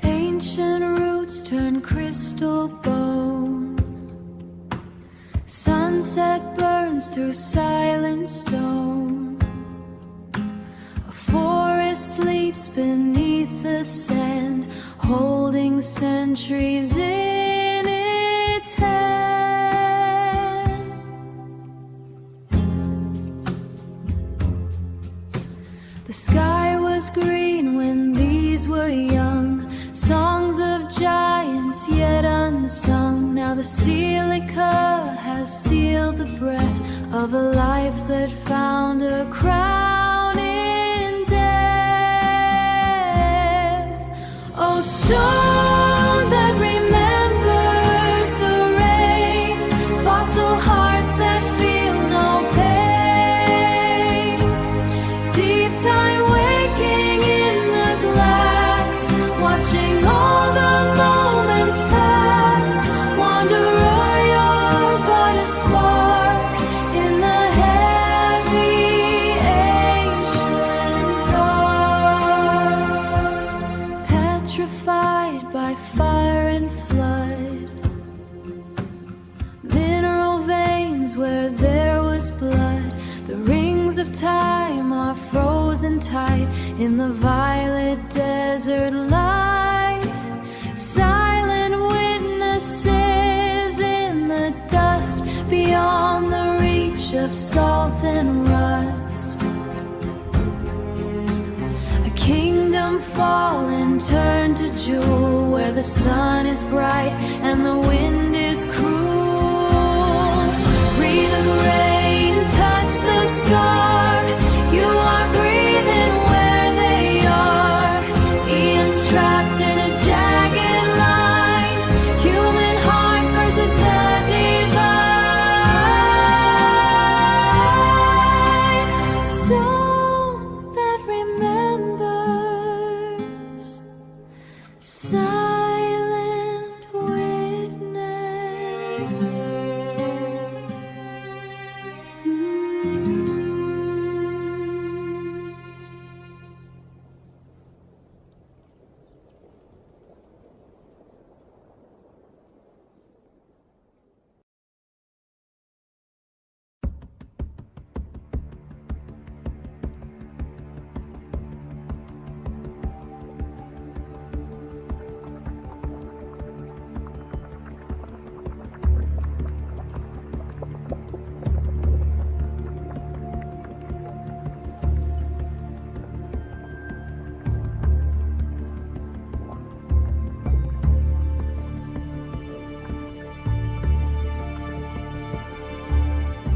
Ancient roots turn crystal bone. Sunset burns through silent stone. A forest sleeps beneath the sand, holding centuries in its hand. The sky was green when these were young, songs of giants yet unsung. Now the ◧𗧧𝗧 has sealed the breath of a life that found a crown in death. Oh, stone that remembers the rain, fossil hearts that feel no pain, deep time waking in the glass, watching all the moments pass. Wanderer, you're but a spark in the heavy ancient dark, petrified by fire and flood, mineral veins where there was blood. The rings of time are frozen tight in the violet desert light. Silent witnesses in the dust, beyond the reach of salt and rust. A kingdom fallen turned to jewel, where the sun is bright and the wind is cruel. Breathe the rain, touch the scar. You are breathing where they are. Eons trapped in a jagged line. Human heart versus the divine. Stone that remembers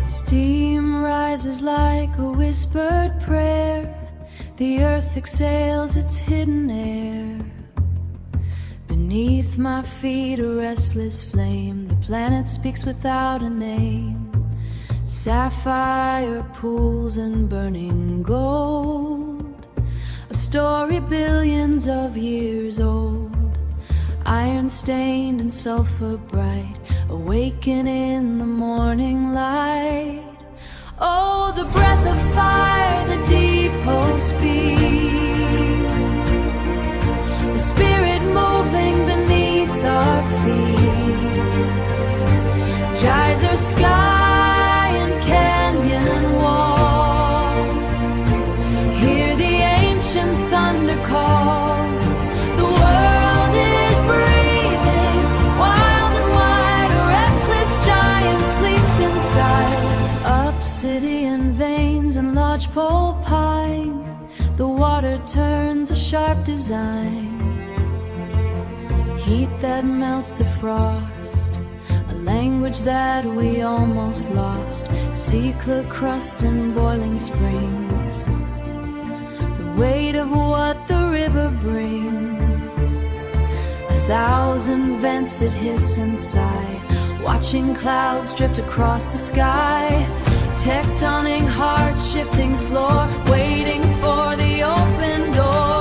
Steam rises like a whispered prayer. The earth exhales its hidden air. Beneath my feet a restless flame. The planet speaks without a name. Sapphire pools and burning gold. A story billions of years old. Iron stained and sulfur bright. Awaken in the morning light. Oh, the breath of fire, the deep pulse beat. The spirit moving beneath our feet. Geyser sky and canyon wall. Hear the ancient thunder call. The world is breathing, wild and wide. A restless giant sleeps inside. Obsidian veins and lodgepole pine. The water turns a sharp design. Heat that melts the frost. A language that we almost lost. Cicla crust and boiling springs. The weight of what the river brings. 1,000 vents that hiss and sigh. Watching clouds drift across the sky. Tectonic heart shifting floor. Waiting for the open door.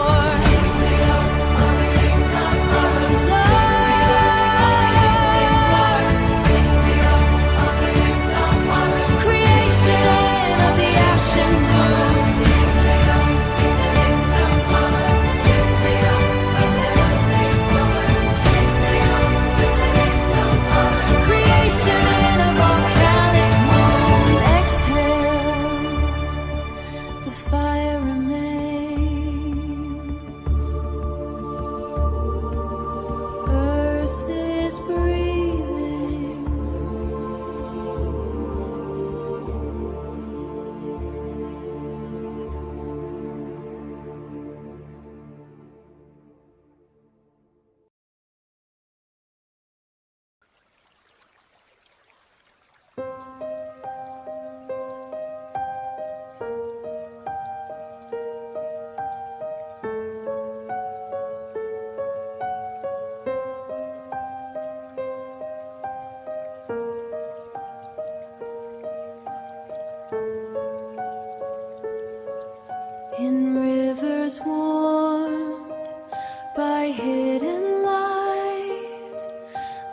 In rivers warmed by hidden light,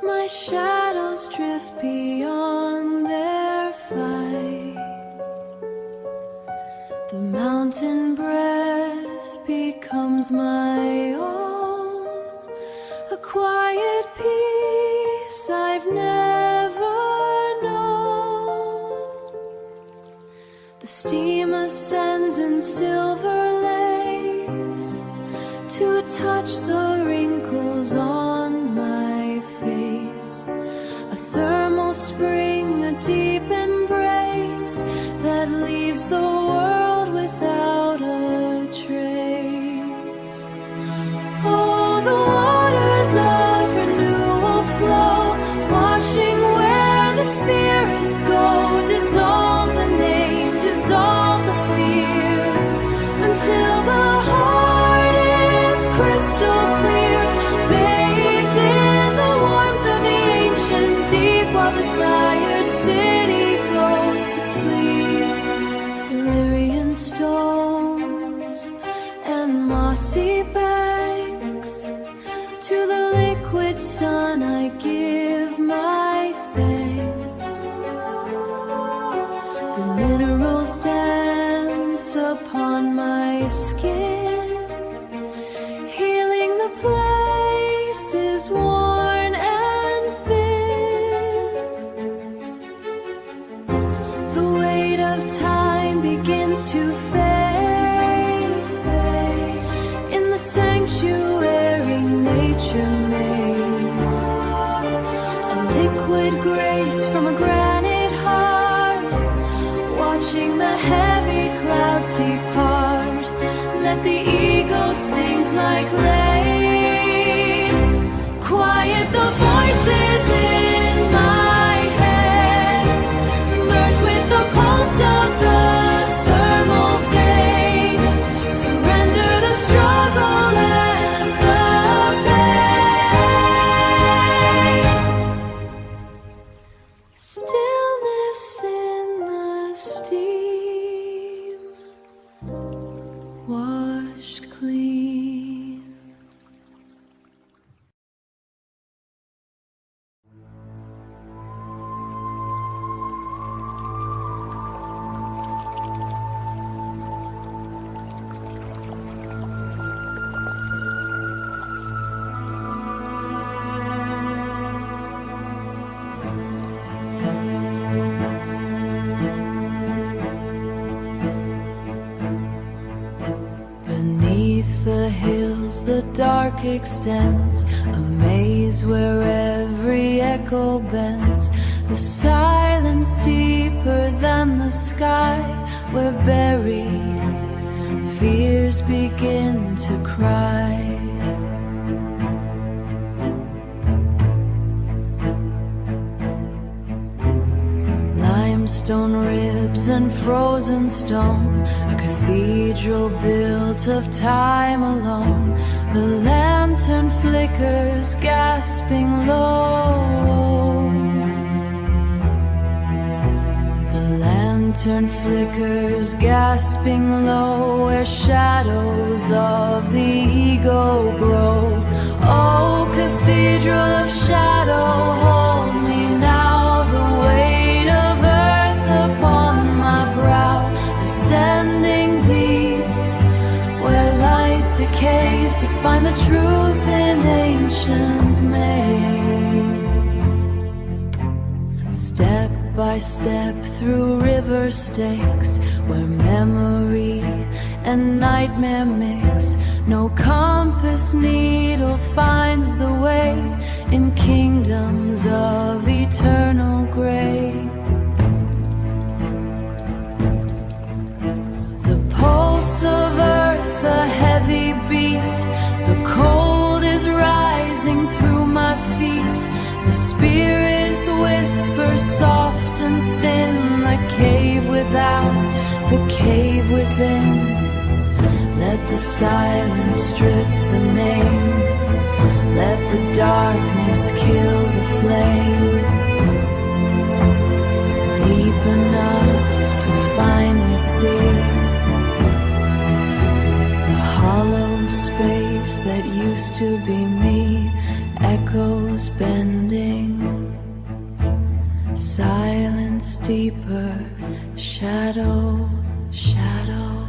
my shadows drift beyond their flight. The mountain breath becomes my own, a quiet peace I've never known. The steam ascends in silver lace to touch the wrinkles on my face. A thermal spring, a deep embrace that leaves the world without a trace. Oh, the waters of renewal flow, washing where the spirits go. Dissolve the name, dissolve the fear, until the heart is crystal clear, bathed in the warmth of the ancient deep, while the tired city goes to sleep. The minerals dance upon my skin, healing the places worn and thin. The weight of time begins to fade. In the sanctuary nature made, a liquid grace from a granite heart, watching the heavy clouds depart. Let the ego sink like lead. Quiet the voices in my head, merge with the pulse of the thermal vein. Surrender the struggle and the pain. Stillness in the steam, washed clean. Beneath the hills the dark extends, a maze where every echo bends. The silence deeper than the sky, where buried fears begin to cry. Limestone ribs and frozen stone, a cathedral built of time alone. The lantern flickers, gasping low. The lantern flickers, gasping low, where shadows of the ego grow. Oh, cathedral of shadow, hold me now. The weight of earth upon my brow, descending deep, where light decays to find the truth in ancient maze. Step by step through river stakes, where memory and nightmare mix. No compass needle finds the way in kingdoms of eternal gray. The pulse of earth, a heavy beat. The cold is rising through my feet. The spirits whisper soft and thin. The cave without, the cave within. Let the silence strip the name. Let the darkness kill the flame. Deep enough to finally see the hollow space that used to be me. Echoes bending, silence deeper, shadow, shadow.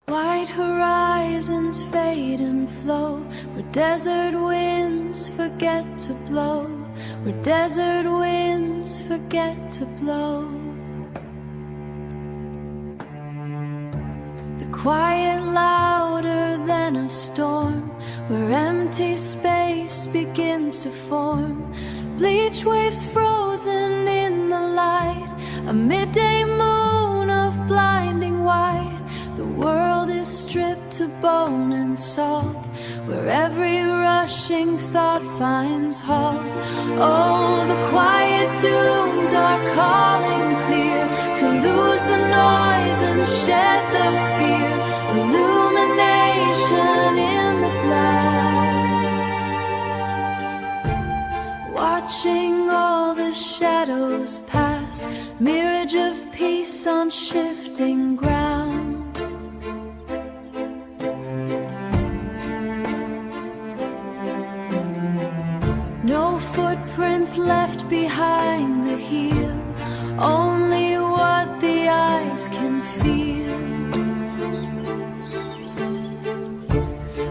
White horizons fade and flow, where desert winds forget to blow, where desert winds forget to blow. The quiet louder than a storm, where empty space begins to form. Bleach waves frozen in the light, a midday moon of blinding white. The world is stripped to bone and salt, where every rushing thought finds halt. Oh, the quiet dunes are calling clear, to lose the noise and shed the fear. Illumination in the glass, watching all the shadows pass. Mirage of peace on shifting ground. No footprints left behind the heel, only what the eyes can feel.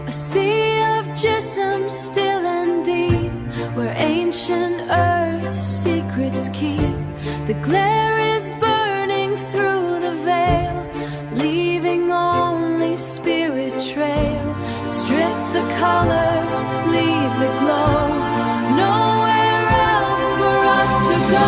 A sea of 𝗔𝗧𝗔𝗡, still and deep, where ancient earth's secrets keep. The glare is burning through the veil, leaving only spirit trail. Strip the color, leave the glow, nowhere else for us to go.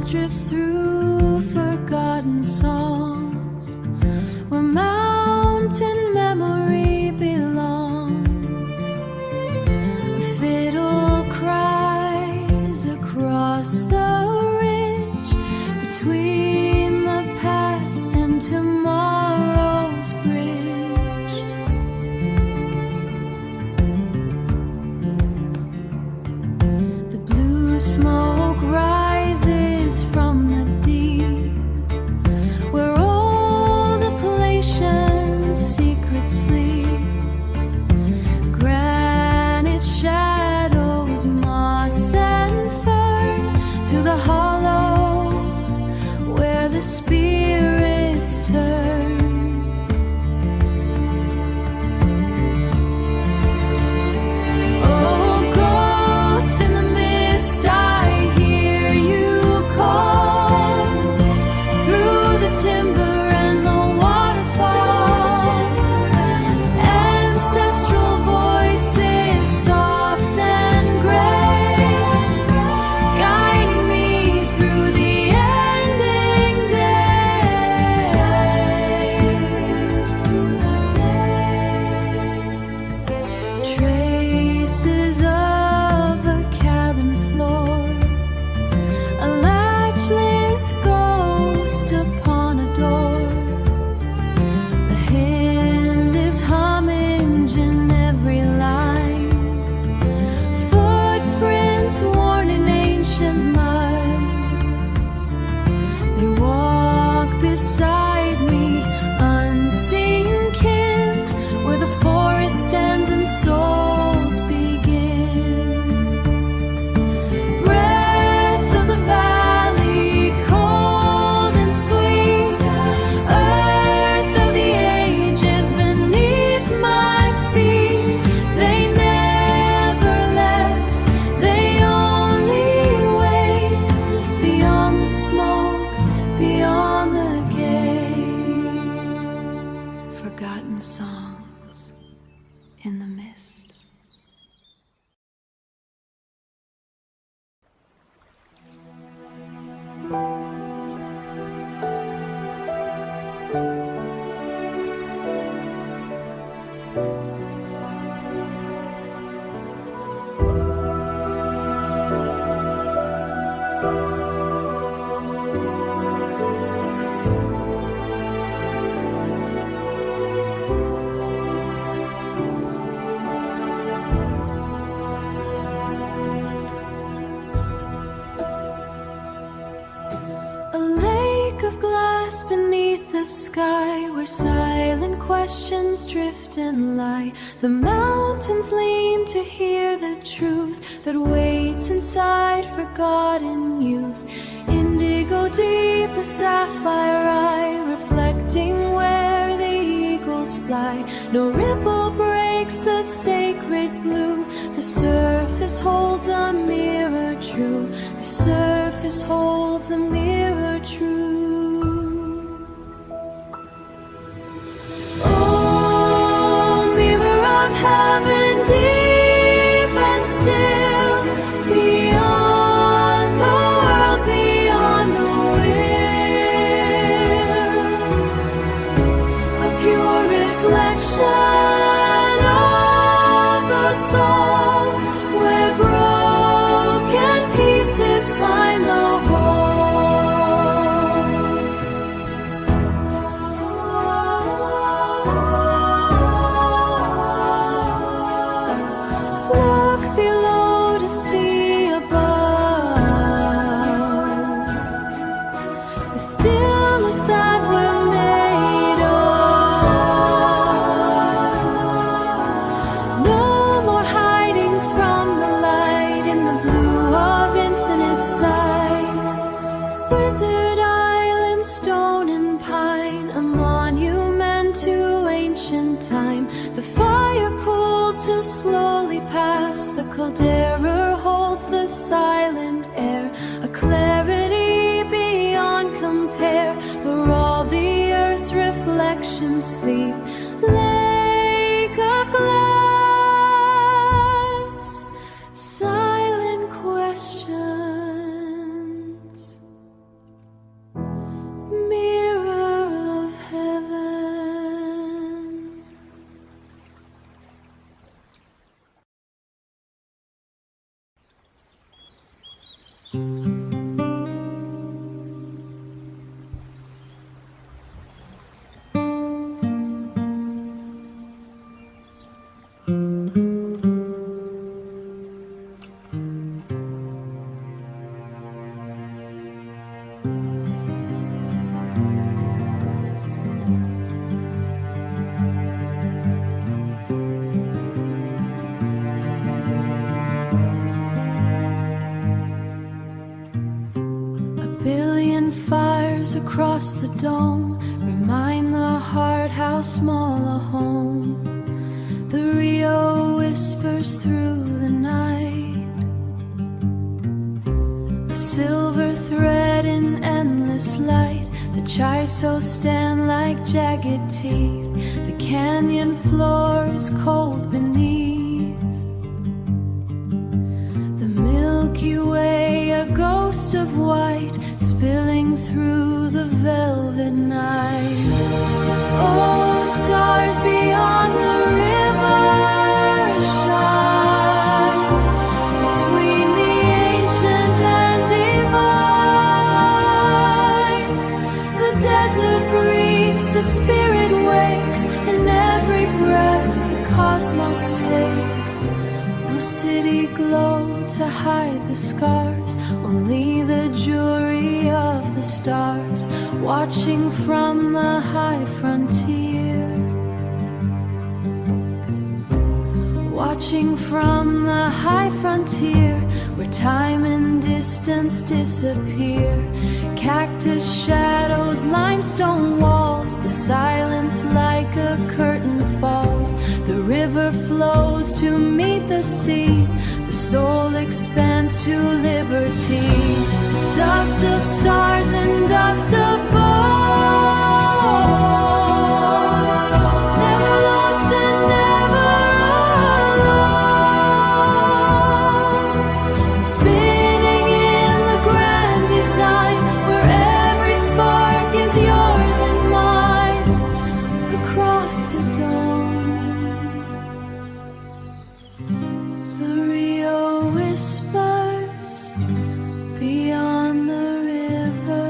Drifts through forgotten songs, where mountain memory belongs. A fiddle cries across the ridge, between the past and tomorrow's bridge. The blue smoke rises from the deep, where old Appalachian secrets sleep. Granite shadows, moss and fern, to the hollow where the spirits turn. Oh, ghost in the mist, I hear you call, through the timber and the waterfall. Ancestral voices, soft and gray, guiding me through the ending day. Traces of a cabin floor, a latchless ghost upon a door. The hand is humming in every line, footprints worn in ancient mud. They walk beside me, unseen kin, where the forest ends and souls begin. Breath of the valley, cold and sweet, earth of the ages beneath my feet. They never left, they only wait, beyond the smoke, beyond the gate. Forgotten songs in the mist. A lake of glass beneath the sky, where silent questions drift and lie. The mountains lean to hear the truth that waits inside bright forgotten youth. Indigo deep, a sapphire eye, reflecting where the eagles fly. No ripple breaks the sacred blue. The surface holds a mirror true. The surface holds a mirror true. Oh, mirror of heaven, deep and still, beyond the world, beyond the will, a pure reflection of the soul, where broken pieces find the 𝗧𝗔 Island, stone and pine, a monument to ancient time. The fire cooled to slowly pass. The caldera holds the silent air, a clarity beyond compare, where all the earth's reflections sleep. Lake of glass, silent questions, mirror of heaven. Billion fires across the dome remind the heart how small a home. The Rio whispers through the night, a silver thread in endless light. The 𝗧𝗧 stand like jagged teeth. The canyon floor is cold beneath. The Milky Way, a ghost of white, spilling through the velvet night. Oh, stars beyond the river shine between the ancient and divine. The desert breathes, the spirit wakes, in every breath the cosmos takes. No city glow to hide the scars, only the jury of the stars, watching from the high frontier, watching from the high frontier, where time and distance disappear. Cactus shadows, limestone walls, the silence like a curtain falls. The river flows to meet the sea, the soul expands to liberty. Dust of stars and dust of bone, never lost and never alone. Spinning in the grand design, where every spark is yours and mine. Across the dome, the Rio whispers beyond the river.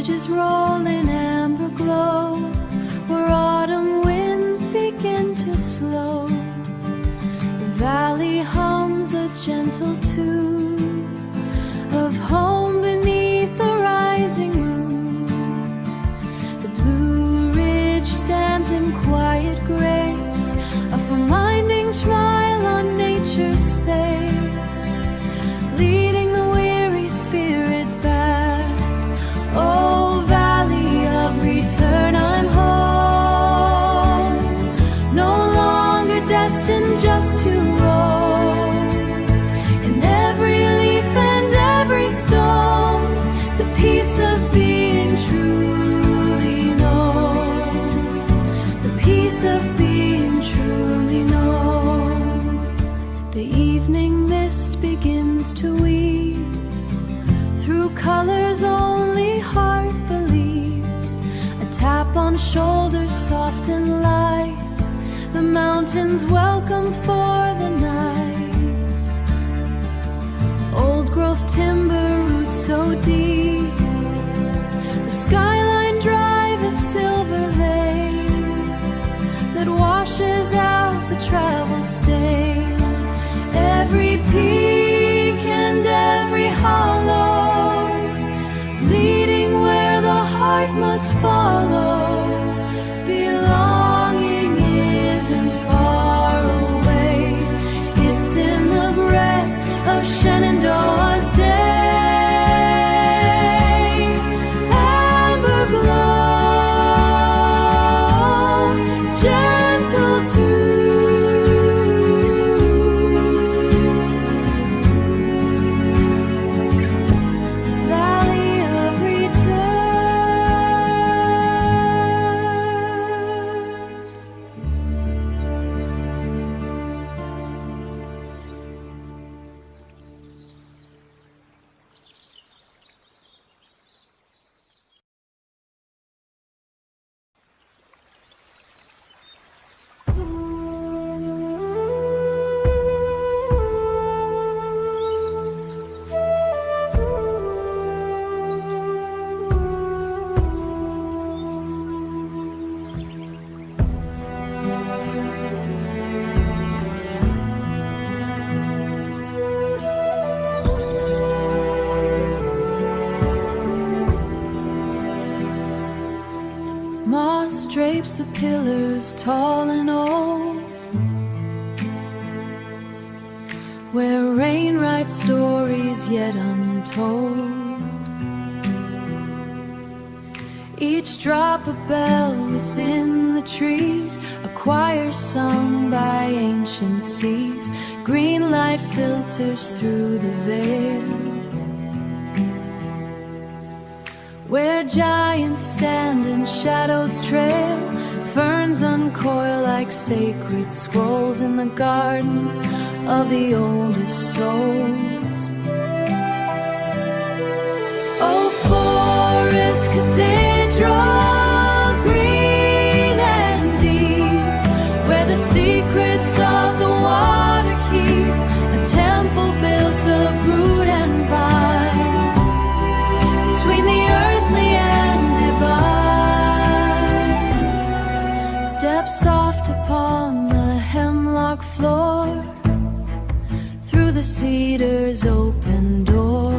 ages roll in amber glow, where autumn winds begin to slow. The valley hums a gentle tune of home beneath the rising moon. The Blue Ridge stands in quiet grace, a reminding smile on nature's face, leading the weary spirit back. Oh, valley of return, I'm home, no longer destined just to roam. In every leaf and every stone, the peace of being truly known, the peace of being truly known. The evening mist begins to weave through colors only heart believes. A tap on shoulders soft and light, the mountains welcome for the night. Old growth timber roots so deep, the skyline drive a silver vein that washes out the travel stain. Every peak and every hollow, leading where the heart must follow. Belonging isn't far away, it's in the breath of Shenandoah's day. Amber glow, gentle tune, valley of return. Moss drapes the pillars tall and old, where rain writes stories yet untold. Each drop a bell within the trees, a choir sung by ancient seas. Green light filters through the veil, where giants stand and shadows trail. Ferns uncoil like sacred scrolls in the garden of the oldest souls. Oh, forest cathedral, green and deep, where the secrets of the water keep a temple built of root and vine, between the earthly and divine. Step soft upon the hemlock floor, through the cedar's open door.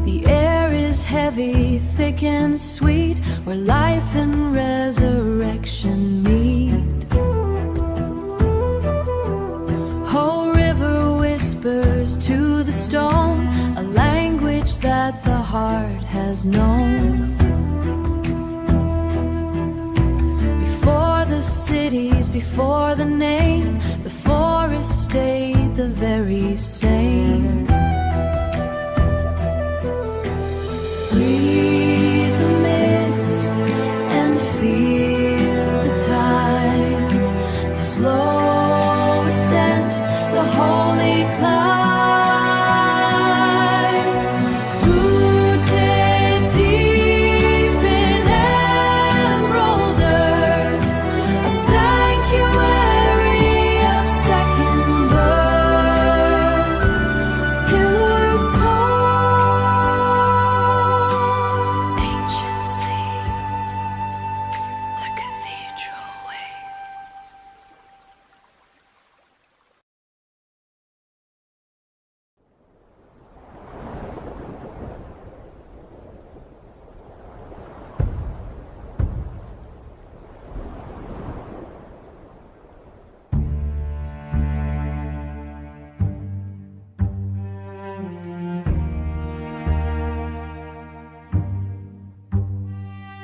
The air is heavy, thick and sweet, where life and resurrection meet. Oh, river whispers to the stone, a language that the heart has known. Before the cities, before the name, the forest stayed the very same. Breathe the mist and feel the time, the slow ascent, the holy climb. Rooted deep in emerald earth, a sanctuary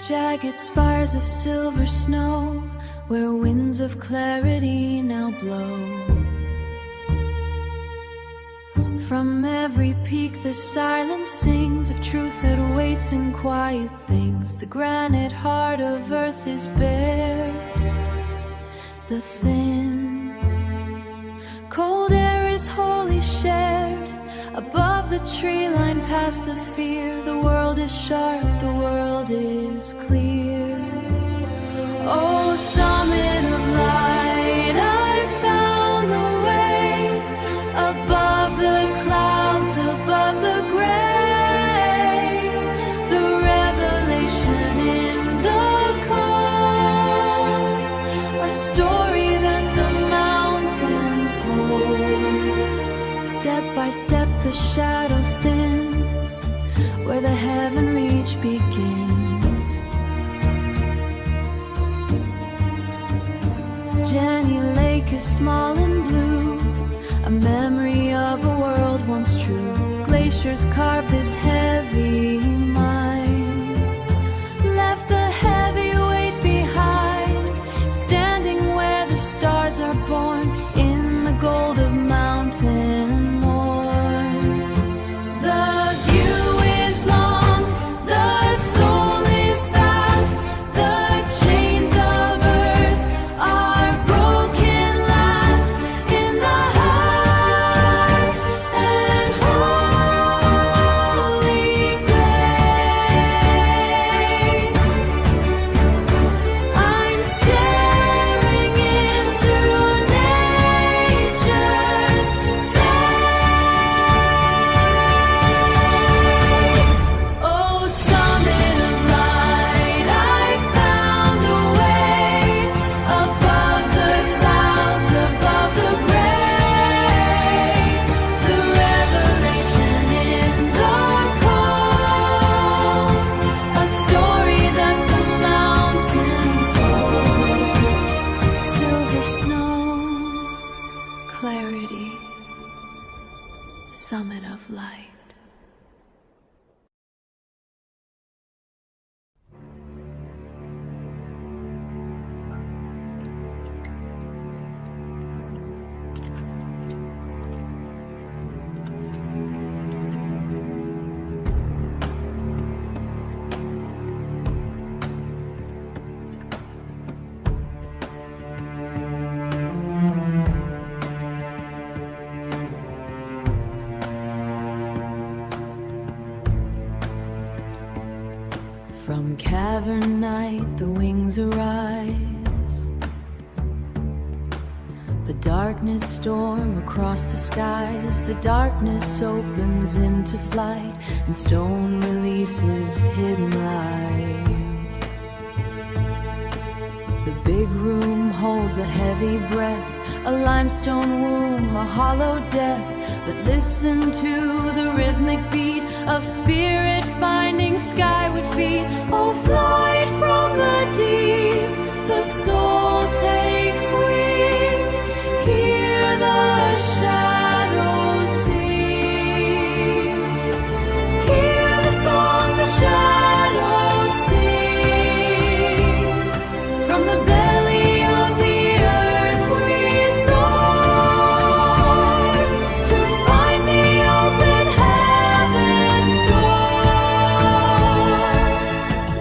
Jagged spires of silver snow, where winds of clarity now blow. From every peak the silence sings of truth that waits in quiet things. The granite heart of earth is bared. The thin, cold air is wholly shared. Above the tree line, past the fear, the world is sharp, the world is clear. Oh, summit of light, I found the way. Above the clouds, above the gray, the revelation in the cold, a story that the mountains hold. Step by step the shadow thins, where the heaven reach begins. Jenny Lake is small and blue, a memory of a world once true. Glaciers carved this heavy mind, left the heavy weight behind, standing where the stars are born in the gold of mountain morn. The view is long, the soul is vast, the chains of earth are broken last in the high and holy place. I'm staring into nature's space. Oh, summit of light, I found the way. Above the clouds, above the gray, the revelation in the cold, a story that the mountains hold. Silver snow, clarity, summit of light. From cavern night the wings arise, the darkness storm across the skies. The darkness opens into flight, and stone releases hidden light. The big room holds a heavy breath, a limestone womb, a hollow death. But listen to the rhythmic beat of spirit finding skyward feet. Oh, flight from the deep, the soul takes wing. Hear the shadows sing. Hear the song the shadows sing. From the belly of the earth we soar to find the open heaven's door.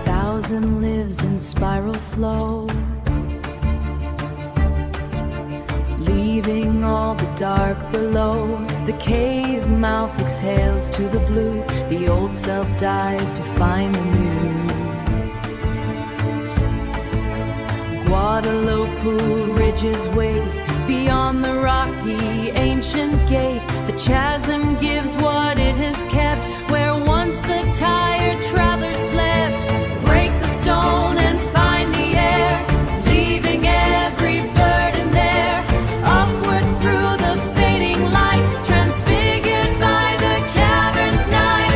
1,000 lives in spiral flow, leaving all the dark below. The cave mouth exhales to the blue. The old self dies to find the new. Guadalupe ridges wait beyond the rocky ancient gate. The chasm gives what it has kept, where once the tired traveler slept. Break the stone and find the air, leaving every burden there. Upward through the fading light, transfigured by the cavern's night.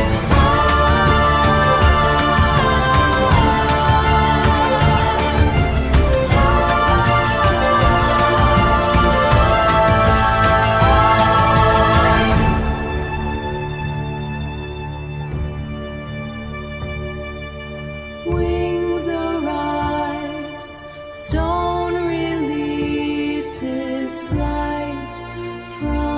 from